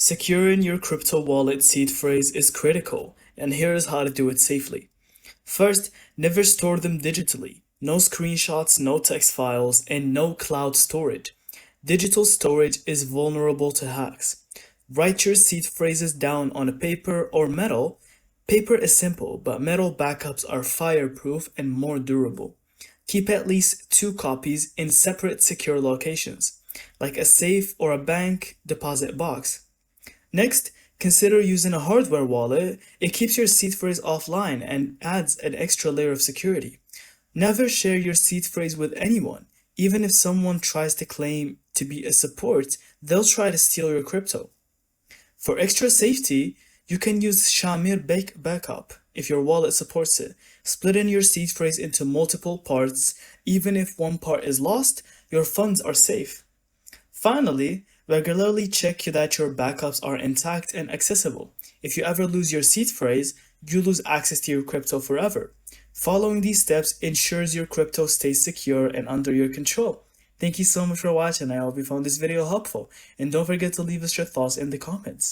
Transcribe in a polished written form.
Securing your crypto wallet seed phrase is critical, and here is how to do it safely. First, never store them digitally. No screenshots, no text files, and no cloud storage. Digital storage is vulnerable to hacks. Write your seed phrases down on a paper or metal. Paper is simple, but metal backups are fireproof and more durable. Keep at least 2 copies in separate secure locations, like a safe or a bank deposit box. Next, consider using a hardware wallet. It keeps your seed phrase offline and adds an extra layer of security. Never share your seed phrase with anyone. Even if someone tries to claim to be a support, they'll try to steal your crypto. For extra safety, you can use Shamir Backup if your wallet supports it. Splitting your seed phrase into multiple parts. Even if one part is lost, your funds are safe. Finally, regularly check that your backups are intact and accessible. If you ever lose your seed phrase, you lose access to your crypto forever. Following these steps ensures your crypto stays secure and under your control. Thank you so much for watching. I hope you found this video helpful, and don't forget to leave us your thoughts in the comments.